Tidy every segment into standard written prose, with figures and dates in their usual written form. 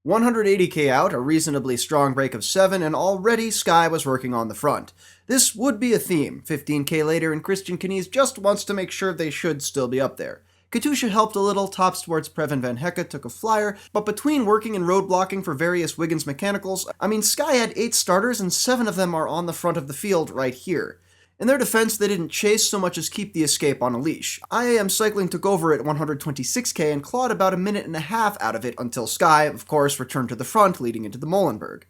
180k out, a reasonably strong break of 7, and already Sky was working on the front. This would be a theme, 15k later, and Christian Knies just wants to make sure they should still be up there. Katusha helped a little, top sports Previn van Hecke took a flyer, but between working and road blocking for various Wiggins mechanicals, Sky had 8 starters and 7 of them are on the front of the field right here. In their defense, they didn't chase so much as keep the escape on a leash. IAM Cycling took over at 126k and clawed about a minute and a half out of it until Sky, of course, returned to the front leading into the Molenberg.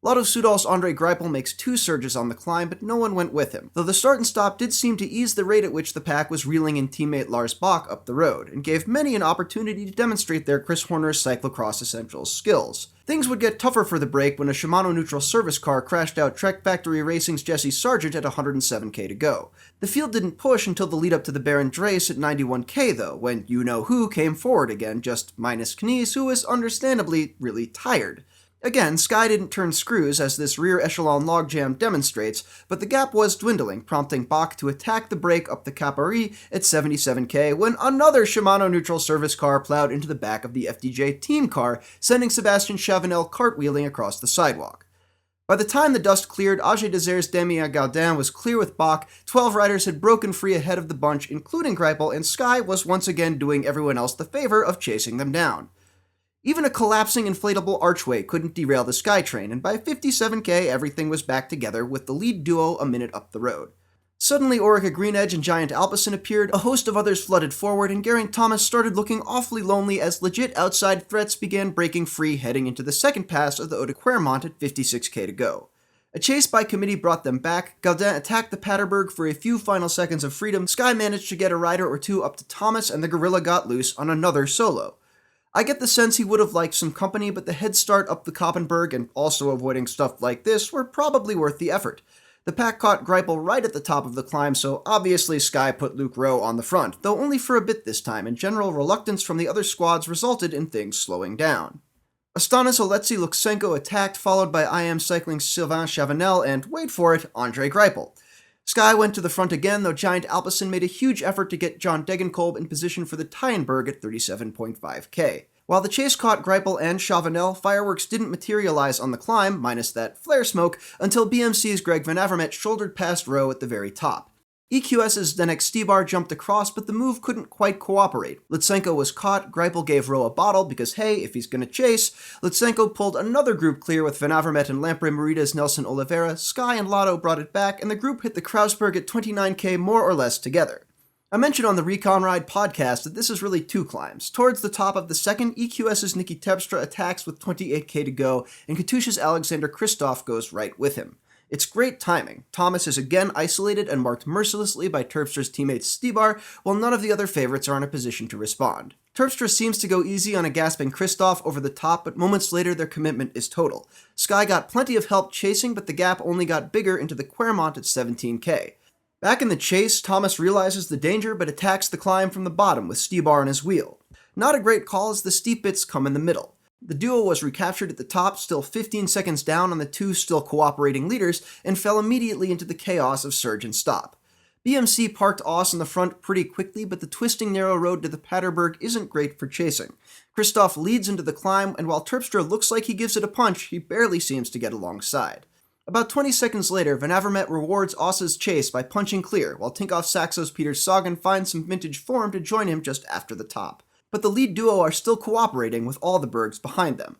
Lotto Soudal's Andre Greipel makes 2 surges on the climb, but no one went with him, though the start and stop did seem to ease the rate at which the pack was reeling in teammate Lars Bach up the road, and gave many an opportunity to demonstrate their Chris Horner's cyclocross essentials skills. Things would get tougher for the break when a Shimano neutral service car crashed out Trek Factory Racing's Jesse Sargent at 107k to go. The field didn't push until the lead up to the Baron Dreis at 91k though, when you-know-who came forward again, just minus Knies, who was understandably really tired. Again, Sky didn't turn screws, as this rear echelon logjam demonstrates, but the gap was dwindling, prompting Bach to attack the break up the Capari at 77k when another Shimano neutral service car plowed into the back of the FDJ team car, sending Sebastian Chavanel cartwheeling across the sidewalk. By the time the dust cleared, AG Desert's Damien Gaudin was clear with Bach, 12 riders had broken free ahead of the bunch, including Greipel, and Sky was once again doing everyone else the favor of chasing them down. Even a collapsing inflatable archway couldn't derail the SkyTrain, and by 57k everything was back together with the lead duo a minute up the road. Suddenly Orica Greenedge and Giant Alpecin appeared, a host of others flooded forward, and Geraint Thomas started looking awfully lonely as legit outside threats began breaking free heading into the second pass of the Oude Kwaremont at 56k to go. A chase by committee brought them back, Gaudin attacked the Paterberg for a few final seconds of freedom, Sky managed to get a rider or two up to Thomas, and the gorilla got loose on another solo. I get the sense he would have liked some company, but the head start up the Koppenberg and also avoiding stuff like this were probably worth the effort. The pack caught Greipel right at the top of the climb, so obviously Sky put Luke Rowe on the front, though only for a bit this time, and general reluctance from the other squads resulted in things slowing down. Astanis Oletsi Luksenko attacked, followed by IAM Cycling's Sylvain Chavanel and, wait for it, Andre Greipel. Sky went to the front again, though Giant Alpecin made a huge effort to get John Degenkolb in position for the Tienberg at 37.5k. While the chase caught Greipel and Chavanel, fireworks didn't materialize on the climb, minus that flare smoke, until BMC's Greg Van Avermaet shouldered past Rowe at the very top. EQS's Zdenek Stibar jumped across, but the move couldn't quite cooperate. Lutsenko was caught, Greipel gave Rowe a bottle because hey, if he's gonna chase, Lutsenko pulled another group clear with Van Avermaet and Lampre Merida's Nelson Oliveira, Sky and Lotto brought it back, and the group hit the Krausberg at 29k more or less together. I mentioned on the Recon Ride podcast that this is really 2 climbs. Towards the top of the second, EQS's Nicky Terpstra attacks with 28k to go, and Katusha's Alexander Kristoff goes right with him. It's great timing. Thomas is again isolated and marked mercilessly by Terpstra's teammate Stibar, while none of the other favorites are in a position to respond. Terpstra seems to go easy on a gasping Kristoff over the top, but moments later their commitment is total. Sky got plenty of help chasing, but the gap only got bigger into the Kwaremont at 17k. Back in the chase, Thomas realizes the danger but attacks the climb from the bottom with Stibar on his wheel. Not a great call as the steep bits come in the middle. The duo was recaptured at the top, still 15 seconds down on the 2 still cooperating leaders, and fell immediately into the chaos of surge and stop. BMC parked Oss in the front pretty quickly, but the twisting narrow road to the Paterberg isn't great for chasing. Kristoff leads into the climb, and while Terpstra looks like he gives it a punch, he barely seems to get alongside. About 20 seconds later, Van Avermaet rewards Oss's chase by punching clear, while Tinkoff Saxo's Peter Sagan finds some vintage form to join him just after the top. But the lead duo are still cooperating with all the bergs behind them.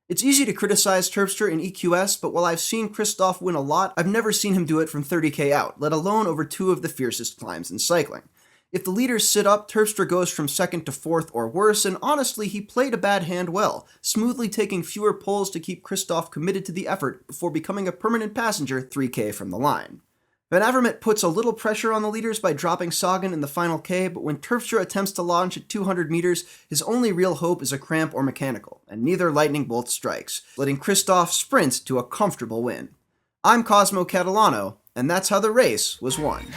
It's easy to criticize Terpstra in EQS, but while I've seen Kristoff win a lot, I've never seen him do it from 30k out, let alone over 2 of the fiercest climbs in cycling. If the leaders sit up, Terpstra goes from 2nd to 4th or worse, and honestly, he played a bad hand well, smoothly taking fewer pulls to keep Kristoff committed to the effort before becoming a permanent passenger 3k from the line. Van Avermaet puts a little pressure on the leaders by dropping Sagan in the final K, but when Terpstra attempts to launch at 200 meters, his only real hope is a cramp or mechanical, and neither lightning bolt strikes, letting Kristoff sprint to a comfortable win. I'm Cosmo Catalano, and that's how the race was won.